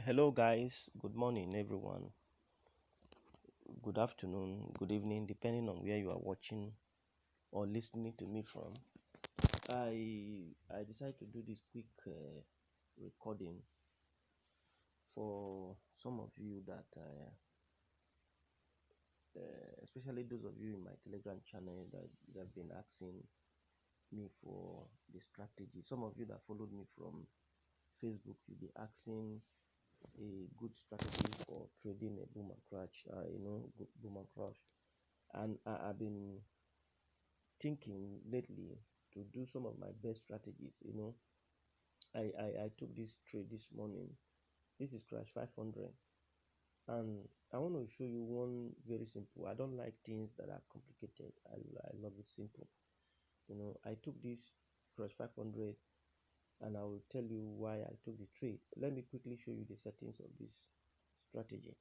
Hello guys, good morning everyone, good afternoon, good evening, depending on where you are watching or listening to me from. I decided to do this quick recording for some of you that especially those of you in my Telegram channel that have been asking me for the strategy. Some of you that followed me from Facebook, you'll be asking a good strategy for trading a boom and crash, boom and crash. And I've been thinking lately to do some of my best strategies. I took this trade this morning. This is crash 500, and I want to show you one very simple. I don't like things that are complicated. I love it simple. I took this crash 500, and I will tell you why I took the trade. Let me quickly show you the settings of this strategy.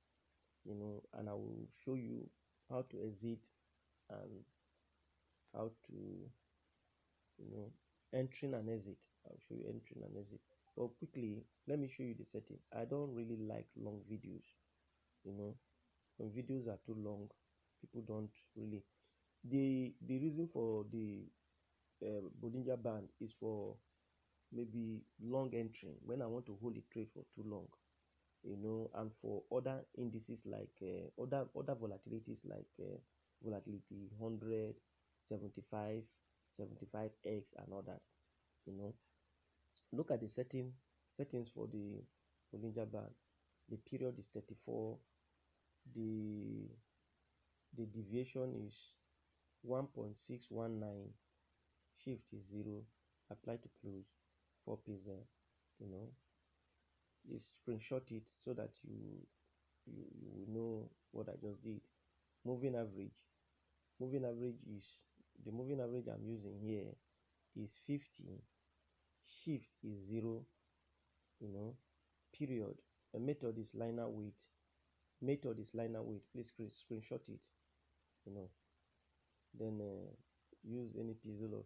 And I will show you how to exit and how to entering and exit. I'll show you entering and exit. But quickly, let me show you the settings. I don't really like long videos. When videos are too long, people don't really. The reason for the Bollinger Band is for maybe long entering when I want to hold a trade for too long. And for other indices like other volatilities like volatility 100, 75, 75x and all that. Look at the settings for the Bollinger Band. The period is 34. The deviation is 1.619. Shift is 0. Apply to close 4 pz. You screenshot it so that you will know what I just did. Moving average. The moving average I'm using here is 50. Shift is 0. Period. A method is liner weight. Please screenshot it. Then use any pixel of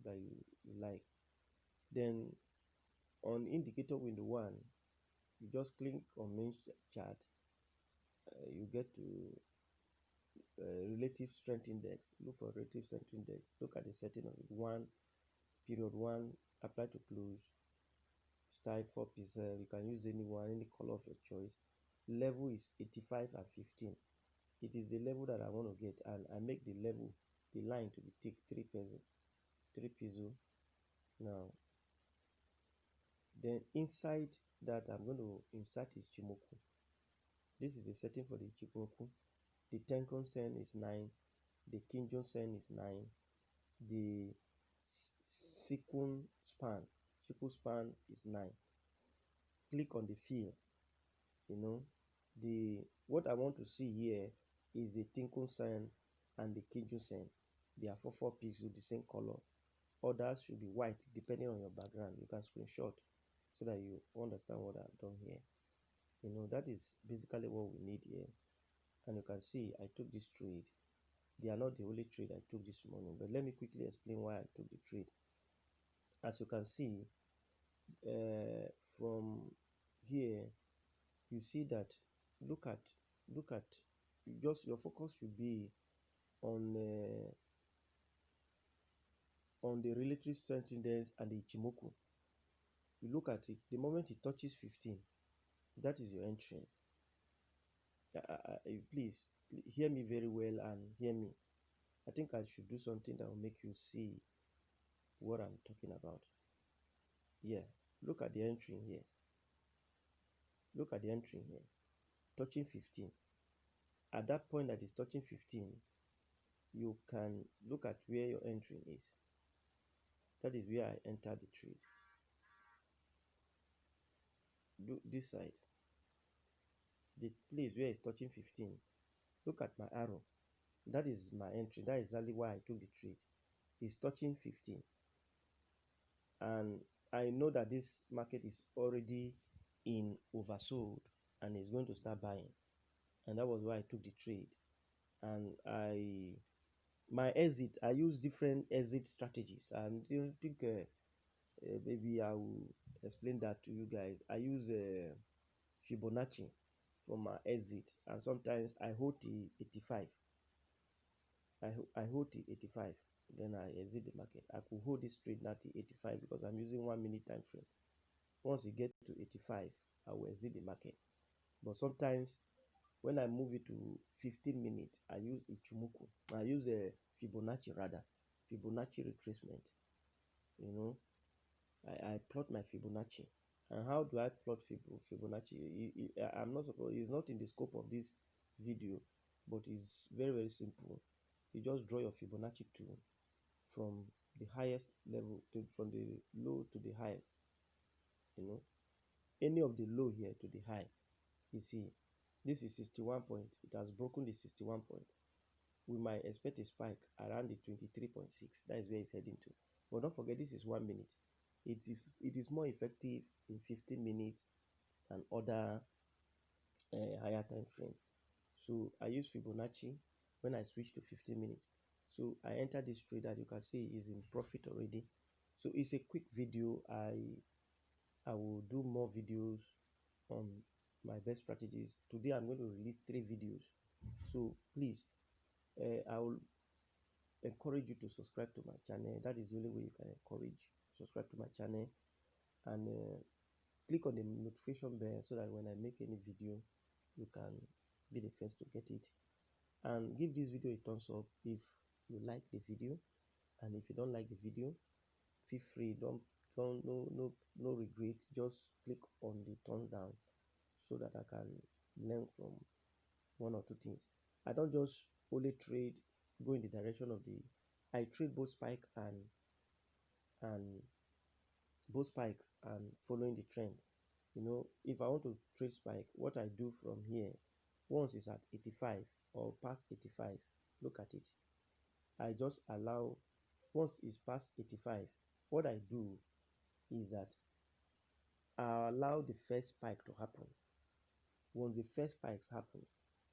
that you like. Then on indicator window 1, you just click on main chart. You get to relative strength index. Look for relative strength index. Look at the setting of it. 1, period 1, apply to close. Style 4 pixel. You can use any color of your choice. Level is 85 and 15. It is the level that I want to get, and I make the line to be thick 3 pixel. Now, then inside that, I'm going to insert Ichimoku. This is the setting for the Ichimoku. The Tenkan Sen is 9. The Kinjon Sen is 9. The Sikun span is 9. Click on the fill. What I want to see here is the Tenkan Sen and the Kinjon Sen. They are 4 pixels, the same color. Others should be white depending on your background. You can screenshot so that you understand what I've done here. That is basically what we need here. And you can see I took this trade. They are not the only trade I took this morning, but let me quickly explain why I took the trade. As you can see from here, you see that look at just your focus should be on the relative strength index and the Ichimoku. You look at it, the moment it touches 15, that is your entry. Please hear me very well and hear me. I think I should do something that will make you see what I'm talking about. Yeah, look at the entry here. Touching 15. At that point that is touching 15, you can look at where your entry is. That is where I enter the trade. Do this side. The place where it's touching 15. Look at my arrow. That is my entry. That is exactly why I took the trade. It's touching 15. And I know that this market is already in oversold and is going to start buying. And that was why I took the trade. And my exit, I use different exit strategies. And I think maybe I will explain that to you guys. I use Fibonacci for my exit, and sometimes I hold the 85. I hold the 85, then I exit the market. I could hold this trade now till 85 because I'm using 1 minute time frame. Once it gets to 85, I will exit the market. But sometimes when I move it to 15 minutes, I use Ichimoku. I use a Fibonacci rather, Fibonacci retracement. You know, I plot my Fibonacci. And how do I plot Fibonacci? I'm not supposed. It's not in the scope of this video, but it's very, very simple. You just draw your Fibonacci tool from the highest level to from the low to the high. You know, any of the low here to the high. You see, this is 61 point. It has broken the 61 point. We might expect a spike around the 23.6. That is where it's heading to. But don't forget, this is 1 minute. It is more effective in 15 minutes than other higher time frame. So I use Fibonacci when I switch to 15 minutes. So I enter this trade that you can see is in profit already. So it's a quick video. I will do more videos on my best strategies. Today I'm going to release 3 videos. So please, I will encourage you to subscribe to my channel. That is the only way you can encourage. Subscribe to my channel and click on the notification bell so that when I make any video, you can be the first to get it. And give this video a thumbs up if you like the video, and if you don't like the video, feel free. No regret. Just click on the thumbs down so that I can learn from 1 or 2 things. I don't just only trade, go in the direction of the. I trade both spike and both spikes and following the trend. You know, if I want to trade spike, what I do from here, once it's at 85 or past 85, look at it. I just allow, once it's past 85, what I do is that I allow the first spike to happen. Once the first spikes happen,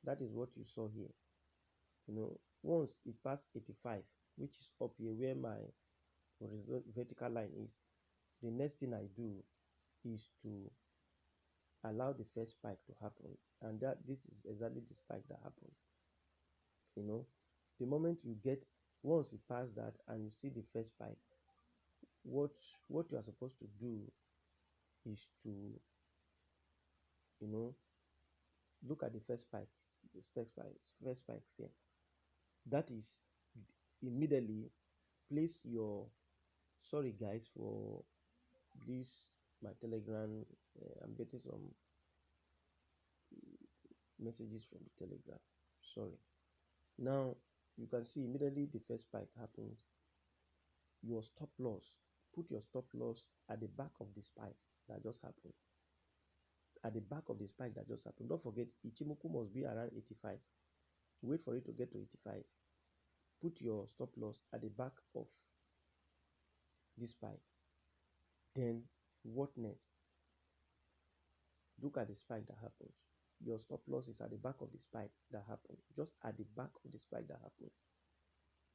that is what you saw here. You know, once it passed 85, which is up here where my vertical line is, the next thing I do is to allow the first spike to happen, and that this is exactly the spike that happened. You know, the moment you get, once you pass that and you see the first spike, what you are supposed to do is to, you know, look at the first spikes, first spikes here. That is, immediately place your, sorry guys for this, my telegram, I'm getting some messages from the telegram, sorry. Now you can see immediately the first spike happens, your stop loss, put your stop loss at the back of the spike that just happened, at the back of the spike that just happened. Don't forget, Ichimoku must be around 85. Wait for it to get to 85. Put your stop loss at the back of this spike. Then what next? Look at the spike that happens. Your stop loss is at the back of the spike that happened, just at the back of the spike that happened.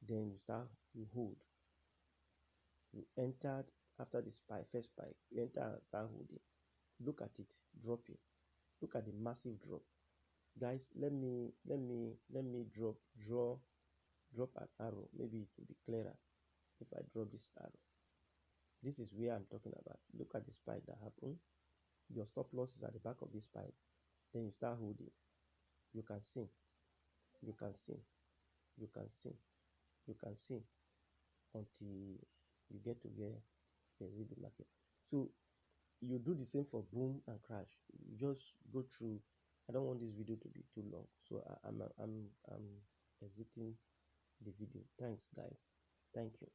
Then you start, you hold. You entered after the spike, first spike, you enter and start holding. Look at it dropping. Look at the massive drop. Guys, let me drop an arrow. Maybe it will be clearer if I drop this arrow. This is where I'm talking about. Look at the spike that happened. Your stop loss is at the back of this spike. Then you start holding. You can see, you can see, you can see, you can see until you get to where you exit the market. So you do the same for boom and crash. You just go through. I don't want this video to be too long, so I'm exiting the video. Thanks guys. Thank you.